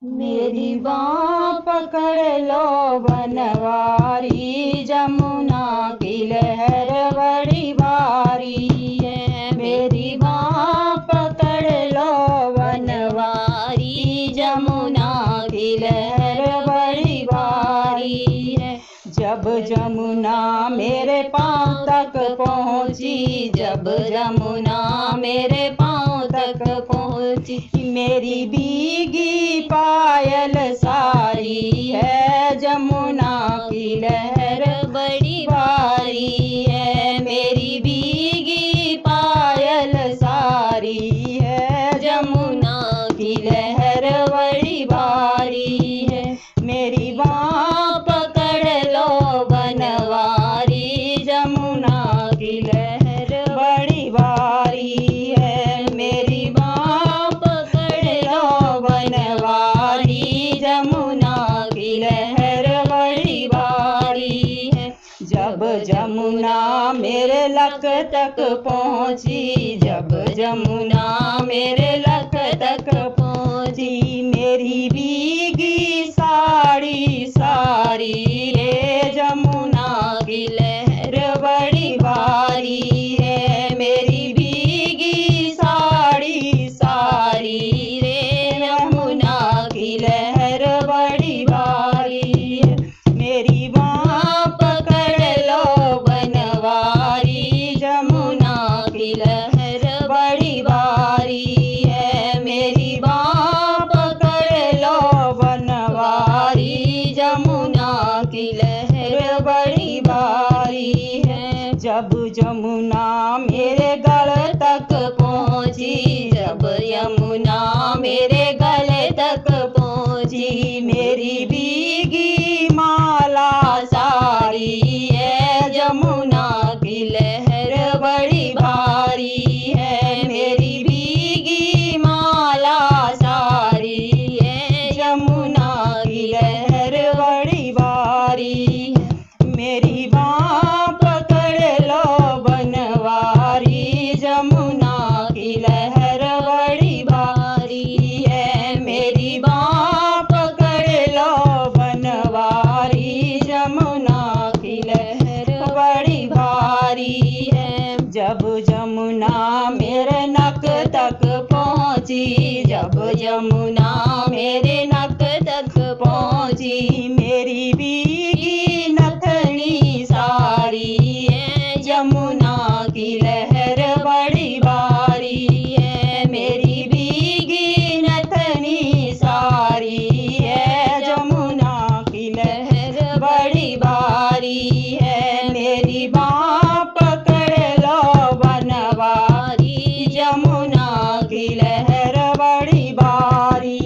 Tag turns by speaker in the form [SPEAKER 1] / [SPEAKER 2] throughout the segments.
[SPEAKER 1] मेरी बाँह पकड़ लो बनवारी, जमुना की लहर बड़ी भारी है। मेरी बाँह पकड़ लो बनवारी, जमुना की लहर बड़ी भारी है। जब जमुना मेरे पाँव तक पहुँची, जब जमुना मेरे पाँव तक पहुँची, मेरी भीगी पायल सारी है, जमुना की लहर बड़ी भारी है। मेरी भीगी पायल सारी है, जमुना की लहर बड़ी भारी है। मेरी बाँह पकड़ लो बनवारी, जमुना की लहर बड़ी भारी है। मेरी बाँह पकड़ लो बनवारी, जमुना की लहर बड़ी भारी है। जब जमुना मेरे लक तक पहुँची, जब जमुना मेरे लक तक पहुँची, मेरी भीगी साड़ी सारी रे, जमुना की लहर बड़ी भारी है। मेरी भीगी साड़ी सारी रे, जमुना की लहर बड़ी भारी है। मेरी बाँह पकड़ लो बनवारी, जमुना की लहर बड़ी भारी है। मेरी बाँह पकड़ लो बनवारी, जमुना की लहर बड़ी भारी है। जब जमुना मेरे गल तक पहुँची, जब यमुना मेरे गले तक पहुँची, मेरी भीगी माला सारी है, जमुना की लहर बड़ी भारी है। मेरी भीगी माला सारी है, जमुना की लहर बड़ी भारी है। मेरी बाँह पकड़ लो बनवारी, जमुना की लहर बड़ी भारी है। मेरी बाँह पकड़ लो बनवारी, जमुना की लहर बड़ी भारी है। जब जमुना मेरे नक तक पहुँची, जब जमुना मेरे नक तक पहुँची, मेरी भीगी नथनी सारी है, जमुना की लहर बड़ी भारी है। मेरी भीगी नथनी सारी है, जमुना की लहर बड़ी भारी है। मेरी बाँह पकड़ लो बनवारी, जमुना की लहर बड़ी भारी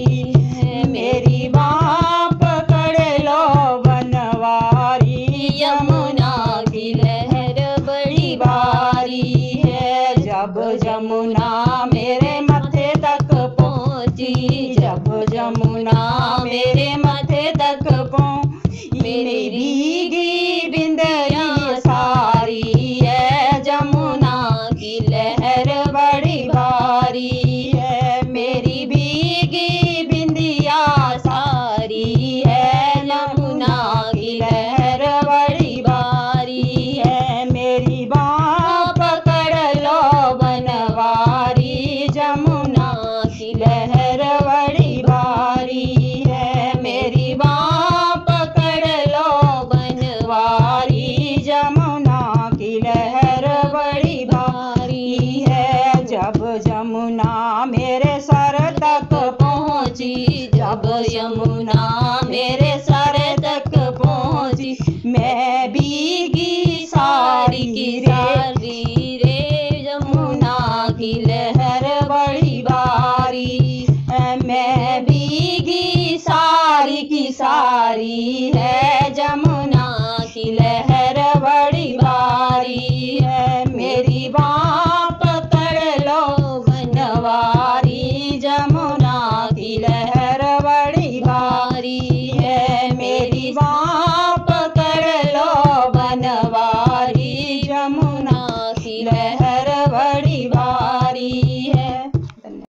[SPEAKER 1] है। मेरी बाँह पकड़ लो बनवारी, जमुना की लहर बड़ी भारी है। जब जमुना मेरे माथे तक पहुँची, जब जमुना मेरे माथे तक पहुँची, मेरी भीगी बिंदिया सारी है, जमुना की लहर बड़ी भारी है। मेरी भीगी बिंदिया सारी है, जमुना की लहर बड़ी भारी है। मेरी बाँह पकड़ लो बनवारी, जमुना की लहर बड़ी भारी है। मेरी बाँह पकड़ लो बनवारी, जमुना की लहर बड़ी भारी है। जब जमुना मेरे सर तक पहुँची, जब यमुना मेरे सर तक पहुँची, मैं भीगी साड़ी की सारी रे, जमुना की लहर बड़ी भारी है। मैं भीगी साड़ी की सारी है,